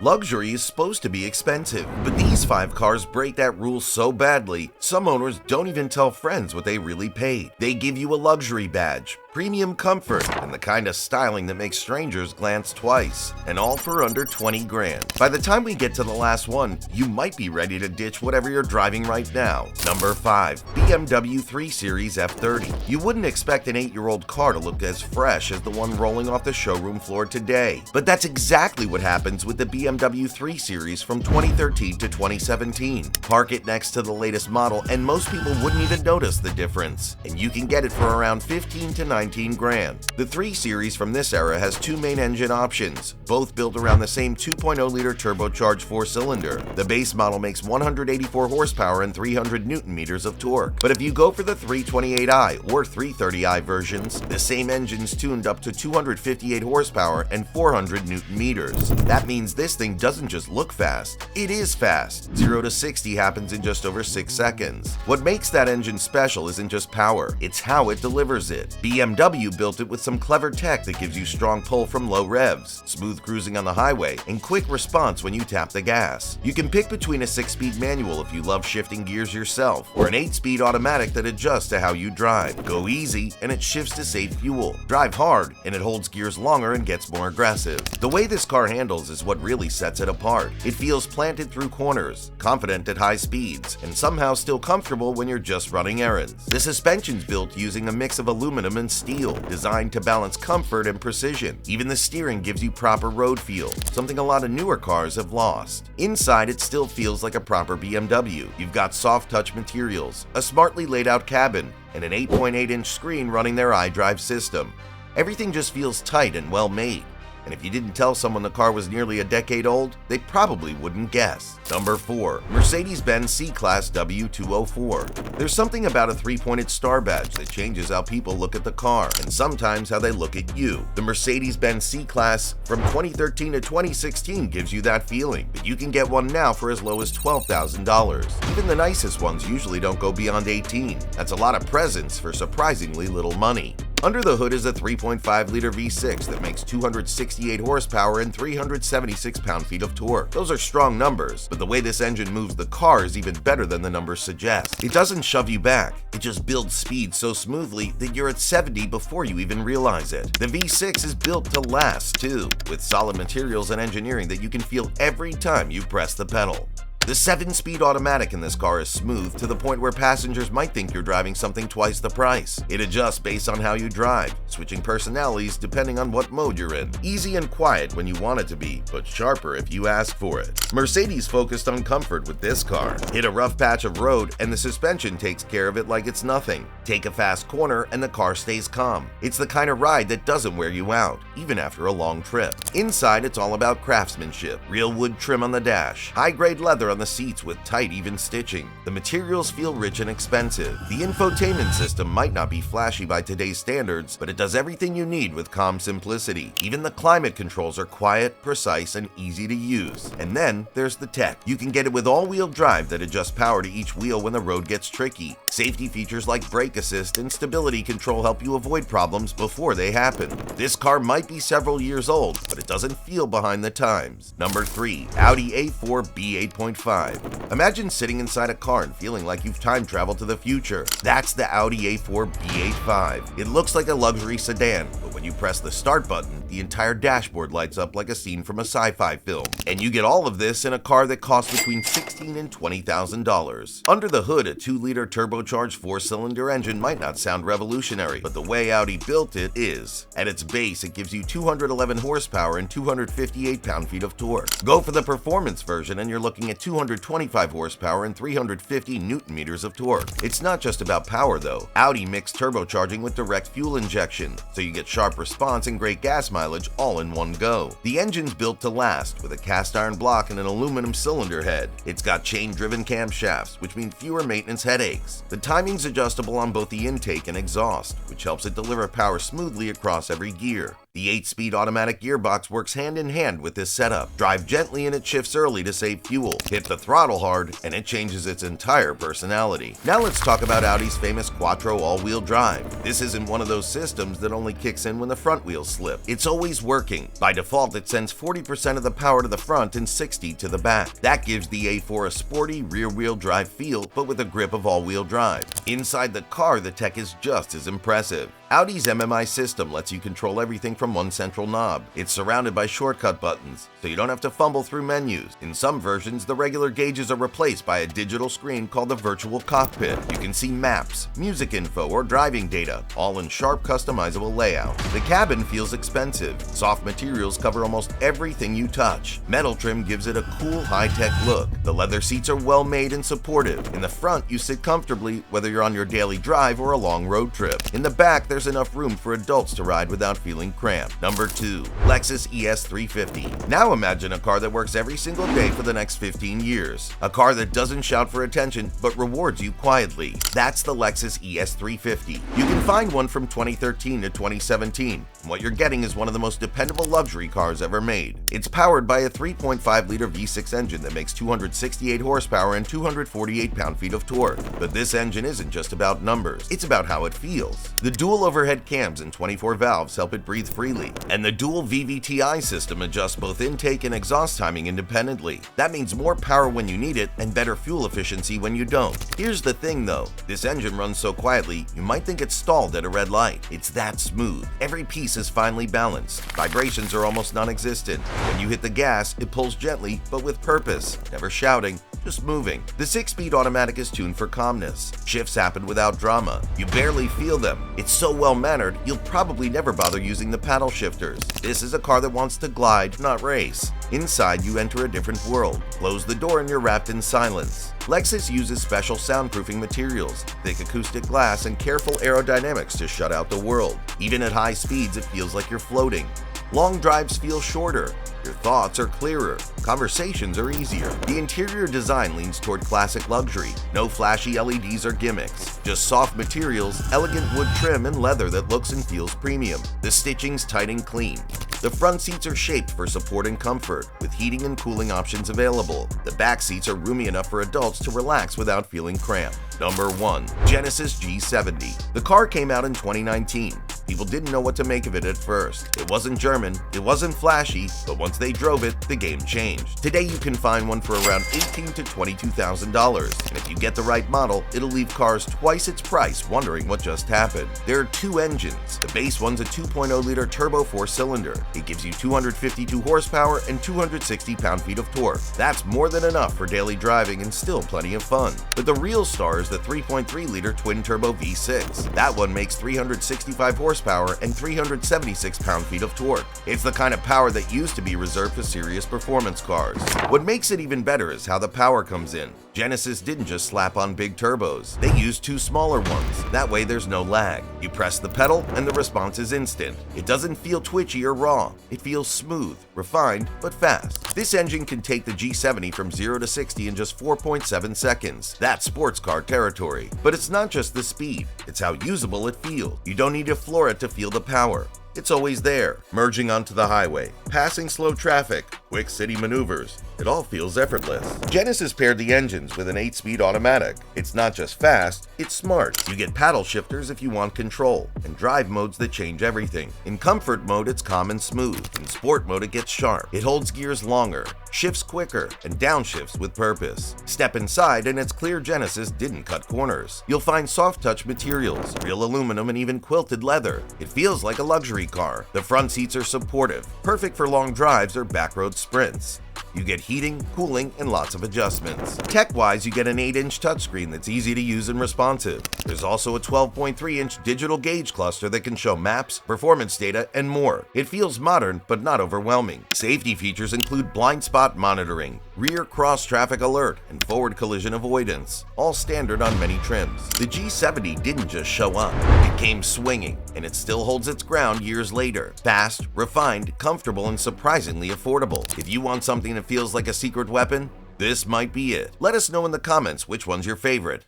Luxury is supposed to be expensive, but these 5 cars break that rule so badly, some owners don't even tell friends what they really paid. They give you a luxury badge, premium comfort, and the kind of styling that makes strangers glance twice, and all for under 20 grand. By the time we get to the last one, you might be ready to ditch whatever you're driving right now. Number 5. BMW 3 Series F30. You wouldn't expect an 8-year-old car to look as fresh as the one rolling off the showroom floor today, but that's exactly what happens with the BMW 3 Series from 2013 to 2017. Park it next to the latest model and most people wouldn't even notice the difference, and you can get it for around 15 to 19 grand. The 3 Series from this era has 2 main engine options, both built around the same 2.0-liter turbocharged 4-cylinder. The base model makes 184 horsepower and 300 Nm of torque, but if you go for the 328i or 330i versions, the same engine's tuned up to 258 horsepower and 400 Nm. That means this thing doesn't just look fast, it is fast. 0 to 60 happens in just over 6 seconds. What makes that engine special isn't just power, it's how it delivers it. BMW built it with some clever tech that gives you strong pull from low revs, smooth cruising on the highway, and quick response when you tap the gas. You can pick between a 6-speed manual if you love shifting gears yourself, or an 8-speed automatic that adjusts to how you drive. Go easy and it shifts to save fuel. Drive hard and it holds gears longer and gets more aggressive. The way this car handles is what really sets it apart. It feels planted through corners, confident at high speeds, and somehow still comfortable when you're just running errands. The suspension's built using a mix of aluminum and steel, designed to balance comfort and precision. Even the steering gives you proper road feel, something a lot of newer cars have lost. Inside, it still feels like a proper BMW. You've got soft touch materials, a smartly laid out cabin, and an 8.8-inch screen running their iDrive system. Everything just feels tight and well made. And if you didn't tell someone the car was nearly a decade old, they probably wouldn't guess. Number 4. Mercedes-Benz C-Class W204. There's something about a 3-pointed star badge that changes how people look at the car, and sometimes how they look at you. The Mercedes-Benz C-Class from 2013 to 2016 gives you that feeling, but you can get one now for as low as $12,000. Even the nicest ones usually don't go beyond 18. That's a lot of presents for surprisingly little money. Under the hood is a 3.5-liter V6 that makes 268 horsepower and 376 pound-feet of torque. Those are strong numbers, but the way this engine moves the car is even better than the numbers suggest. It doesn't shove you back, it just builds speed so smoothly that you're at 70 before you even realize it. The V6 is built to last, too, with solid materials and engineering that you can feel every time you press the pedal. The 7-speed automatic in this car is smooth to the point where passengers might think you're driving something twice the price. It adjusts based on how you drive, switching personalities depending on what mode you're in. Easy and quiet when you want it to be, but sharper if you ask for it. Mercedes focused on comfort with this car. Hit a rough patch of road and the suspension takes care of it like it's nothing. Take a fast corner and the car stays calm. It's the kind of ride that doesn't wear you out, even after a long trip. Inside, it's all about craftsmanship. Real wood trim on the dash, high-grade leather on the seats with tight, even stitching. The materials feel rich and expensive. The infotainment system might not be flashy by today's standards, but it does everything you need with calm simplicity. Even the climate controls are quiet, precise, and easy to use. And then there's the tech. You can get it with all-wheel drive that adjusts power to each wheel when the road gets tricky. Safety features like brake assist and stability control help you avoid problems before they happen. This car might be several years old, but it doesn't feel behind the times. Number 3. Audi A4 B8.5. Imagine sitting inside a car and feeling like you've time traveled to the future. That's the Audi A4 B8.5. It looks like a luxury sedan, but when you press the start button, the entire dashboard lights up like a scene from a sci-fi film. And you get all of this in a car that costs between $16,000 and $20,000. Under the hood, a 2-liter turbocharged 4-cylinder engine might not sound revolutionary, but the way Audi built it is. At its base, it gives you 211 horsepower and 258 pound-feet of torque. Go for the performance version and you're looking at 225 horsepower and 350 Nm of torque. It's not just about power though. Audi mixed turbocharging with direct fuel injection, so you get sharp response and great gas mileage all in one go. The engine's built to last, with a cast iron block and an aluminum cylinder head. It's got chain-driven camshafts, which mean fewer maintenance headaches. The timing's adjustable on both the intake and exhaust, which helps it deliver power smoothly across every gear. The 8-speed automatic gearbox works hand in hand with this setup. Drive gently and it shifts early to save fuel. Hit the throttle hard and it changes its entire personality. Now let's talk about Audi's famous Quattro all-wheel drive. This isn't one of those systems that only kicks in when the front wheels slip. It's always working. By default, it sends 40% of the power to the front and 60% to the back. That gives the A4 a sporty rear-wheel drive feel, but with a grip of all-wheel drive. Inside the car, the tech is just as impressive. Audi's MMI system lets you control everything from one central knob. It's surrounded by shortcut buttons, so you don't have to fumble through menus. In some versions, the regular gauges are replaced by a digital screen called the virtual cockpit. You can see maps, music info, or driving data, all in sharp, customizable layout. The cabin feels expensive. Soft materials cover almost everything you touch. Metal trim gives it a cool, high-tech look. The leather seats are well made and supportive. In the front, you sit comfortably, whether you're on your daily drive or a long road trip. In the back, there's enough room for adults to ride without feeling cramped. Number 2. Lexus ES 350. Now imagine a car that works every single day for the next 15 years. A car that doesn't shout for attention, but rewards you quietly. That's the Lexus ES 350. You can find one from 2013 to 2017, and what you're getting is one of the most dependable luxury cars ever made. It's powered by a 3.5-liter V6 engine that makes 268 horsepower and 248 pound-feet of torque. But this engine isn't just about numbers, it's about how it feels. The dual overhead cams and 24 valves help it breathe freely, and the dual VVTi system adjusts both intake and exhaust timing independently. That means more power when you need it and better fuel efficiency when you don't. Here's the thing though, this engine runs so quietly, you might think it's stalled at a red light. It's that smooth. Every piece is finely balanced. Vibrations are almost non-existent. When you hit the gas, it pulls gently but with purpose, never shouting, just moving. The 6-speed automatic is tuned for calmness. Shifts happen without drama. You barely feel them. It's so well-mannered, you'll probably never bother using the paddle shifters. This is a car that wants to glide, not race. Inside, you enter a different world. Close the door and you're wrapped in silence. Lexus uses special soundproofing materials, thick acoustic glass, and careful aerodynamics to shut out the world. Even at high speeds, it feels like you're floating. Long drives feel shorter. Your thoughts are clearer. Conversations are easier. The interior design leans toward classic luxury. No flashy LEDs or gimmicks. Just soft materials, elegant wood trim, and leather that looks and feels premium. The stitching's tight and clean. The front seats are shaped for support and comfort, with heating and cooling options available. The back seats are roomy enough for adults to relax without feeling cramped. Number 1. Genesis G70. The car came out in 2019. People didn't know what to make of it at first. It wasn't German, it wasn't flashy, but once they drove it, the game changed. Today you can find one for around $18,000 to $22,000, and if you get the right model, it'll leave cars twice its price wondering what just happened. There are 2 engines. The base one's a 2.0-liter turbo 4-cylinder. It gives you 252 horsepower and 260 pound-feet of torque. That's more than enough for daily driving and still plenty of fun. But the real star is the 3.3-liter twin-turbo V6. That one makes 365 horsepower and 376 pound-feet of torque. It's the kind of power that used to be reserved for serious performance cars. What makes it even better is how the power comes in. Genesis didn't just slap on big turbos. They used 2 smaller ones. That way there's no lag. You press the pedal and the response is instant. It doesn't feel twitchy or raw. It feels smooth, refined, but fast. This engine can take the G70 from 0 to 60 in just 4.7 seconds. That's sports car territory. But it's not just the speed, it's how usable it feels. You don't need to floor it to feel the power. It's always there, merging onto the highway, passing slow traffic, quick city maneuvers. It all feels effortless. Genesis paired the engines with an 8-speed automatic. It's not just fast, it's smart. You get paddle shifters if you want control, and drive modes that change everything. In comfort mode, it's calm and smooth. In sport mode, it gets sharp. It holds gears longer, shifts quicker, and downshifts with purpose. Step inside and it's clear Genesis didn't cut corners. You'll find soft touch materials, real aluminum, and even quilted leather. It feels like a luxury car. The front seats are supportive, perfect for long drives or backroad sprints. You get heating, cooling, and lots of adjustments. Tech-wise, you get an 8-inch touchscreen that's easy to use and responsive. There's also a 12.3-inch digital gauge cluster that can show maps, performance data, and more. It feels modern, but not overwhelming. Safety features include blind spot monitoring, rear cross-traffic alert, and forward collision avoidance, all standard on many trims. The G70 didn't just show up. It came swinging, and it still holds its ground years later. Fast, refined, comfortable, and surprisingly affordable. If you want something that feels like a secret weapon, this might be it. Let us know in the comments which one's your favorite.